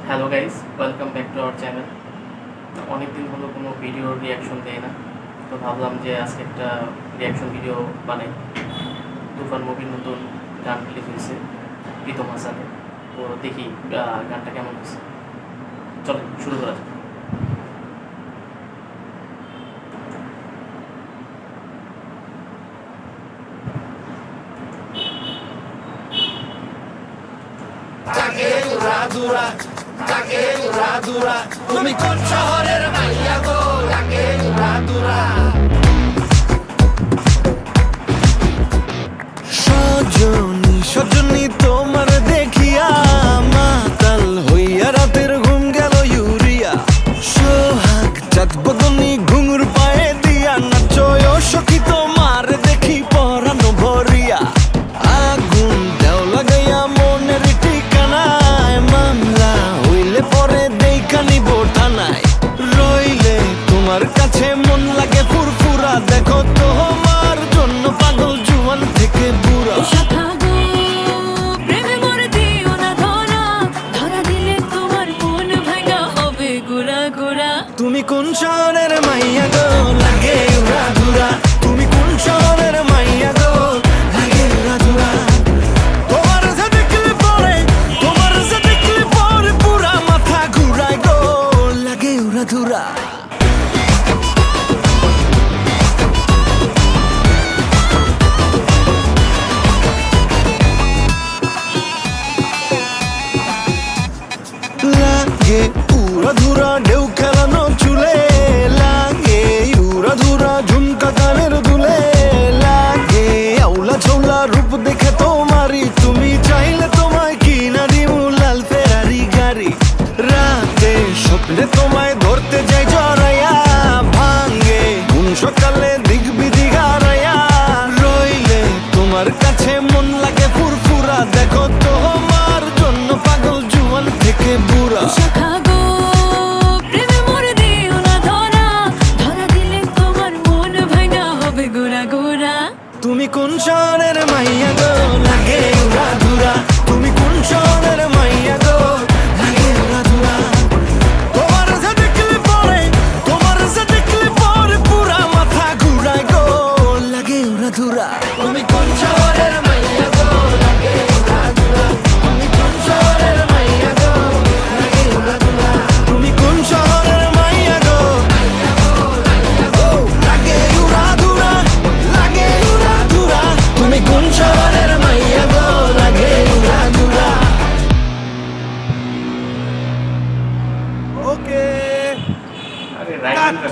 Hello guys, welcome back to our channel. অনেকদিন হলো কোনো ভিডিওর রিয়াকশন দেয় না, তো ভাবলাম যে আজকে একটা রিয়াকশন ভিডিও বানাই। তুফান মুভির নতুন গান রিলিজ হয়েছে প্রীতম হাসানের, তো দেখি গানটা কেমন হয়েছে। চলো শুরু করা যাক। তুমি কোন শহরের মাইয়া গো লাগে দুরা সজনী সজনী তোমার দেখিয়া মাতাল হইয়া রাতের ঘুম গেল ইউরিয়া সোহাগ চাঁদ বদনি ঘুঙুর পায়ে দিয়া নাচয় সখী তোমার দেখি পরানো ভরিয়া আগুন দেও লাগাইয়া মনের ঠিকানায় মামলা হইলে পরে দেখা নিব থানায় রইলে তোমার কাছে মন লাগে ফুরফুরা দেখো তোমার জন্য পাগল জুয়ান থেকে বুড়া তুমি কোন শহরের মাইয়া গো লাগে উড়া ধুরা তুমি কোন শহরের মাইয়া গো লাগে উড়া ধুরা তোমার যে দেখলে পরে পুরা মাথা ঘুরায় গো লাগে উড়া ধুরা লাগে উড়া ধুরা ঢেউ খেলানো চুলে লাগে উড়া ধুরা ঝুমকা গানের দুলে লাগে আউলা ঝৌলা রূপ দেখে তোমারি তুমি চাইলে তোমায় কিনা দিমু লাল ফেরারি গাড়ি রাতে স্বপ্নে তোমায় ধরতে যাই জড়াইয়া ভাঙ্গে কোন সকালে দিক বিধি গারাইয়া রইলে তোমার কাছে মন লাগে ফুরফুরা দেখো তোমার জন্য পাগল জুয়ান থেকে বুড়া তুমি কোন শহরের মাইয়া গো লাগে উড়া ধুরা তুমি কোন শহরের মাইয়া গো লাগে উড়া ধুরা তোমার যে দেখলে পরে পুরা মাথা ঘুরায় গো লাগে উড়া ধুরা তুমি কোন শহরের মাইয়া গো লাগে উড়া ধুরা তুমি কোন শহরের মাইয়া গো লাগে উড়া ধুরা তুমি কোন শহরের মাইয়া গো লাগে উড়া ধুরা লাগে উড়া ধুরা তুমি কোন শহরের মাইয়া গো লাগে উড়া ধুরা ওকে আরে রাইট,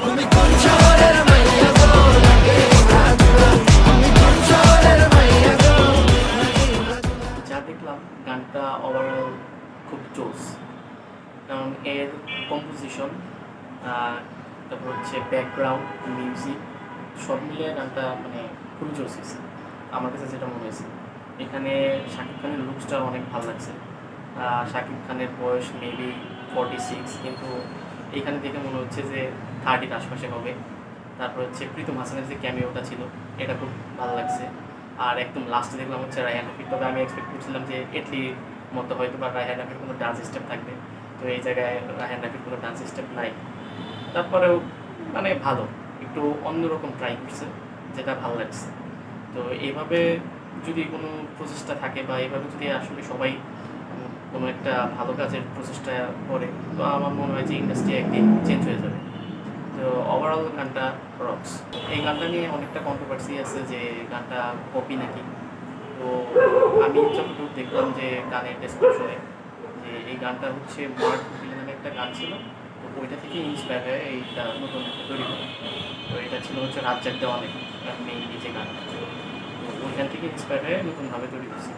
তুমি কোন শহরের মাইয়া গো লাগে উড়া ধুরা তুমি কোন শহরের মাইয়া গো লাগে উড়া ধুরা যা দেখলাম গানটা ওভারঅল খুব জোস, কারণ এর কম্পোজিশন, তারপর হচ্ছে ব্যাকগ্রাউন্ড মিউজিক সব মিলিয়ে গানটা মানে খুবই জোস হয়েছে আমার কাছে যেটা মনে হয়েছে। এখানে শাকিব খানের লুকসটা অনেক ভালো লাগছে। শাকিব খানের বয়স মেবি 46, কিন্তু এইখানে দেখে মনে হচ্ছে যে 30-র আশপাশে হবে। তারপর হচ্ছে প্রীতম হাসানের যে ক্যামিওটা ছিল এটা খুব ভালো লাগছে। আর একদম লাস্টে দেখলাম হচ্ছে রায়হান রাফির, তবে আমি এক্সপেক্ট করছিলাম যে এটলির মতো হয়তো বা রায়হান রাফির কোনো ডান্স স্টেপ থাকবে, তো এই জায়গায় রায়হান রাফির কোনো ডান্স স্টেপ নাই। তারপরেও মানে ভালো, একটু অন্যরকম ট্রাই করছে, যেটা ভালো লাগছে। তো এইভাবে যদি কোনো প্রচেষ্টা থাকে বা এইভাবে যদি আসলে সবাই কোনো একটা ভালো কাজের প্রচেষ্টা করে, তো আমার মনে হয় যে ইন্ডাস্ট্রি একদিন চেঞ্জ হয়ে যাবে। তো ওভারঅল গানটা রক্স। এই গানটা নিয়ে অনেকটা কন্ট্রোভার্সি আছে যে গানটা কপি নাকি। তো আমি যতটুকু দেখলাম যে গানের ডেসক্রিপশনে যে এই গানটা হচ্ছে মার্ক বিল নামে একটা গান ছিল, তো ওইটা থেকে ইন্সপায়ার হয়ে এইটা নতুন একটা তৈরি করে। তো এটা ছিল হচ্ছে রাজ্জাক দেওয়ানের মেইনলি যে গানটা, তো ওইখান থেকে ইন্সপায়ার হয়ে নতুনভাবে তৈরি করছে।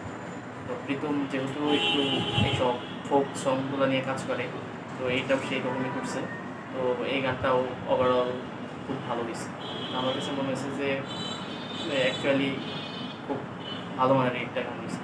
তো প্রীতম যেহেতু একটু এইসব ফোক সংগুলো নিয়ে কাজ করে, তো এইটাও সেই রকমই করছে। তো এই গানটাও ওভারঅল খুব ভালো হয়েছে। আমার কাছে মনে হয়েছে যে অ্যাকচুয়ালি খুব ভালো মানের একটা গান হয়েছে।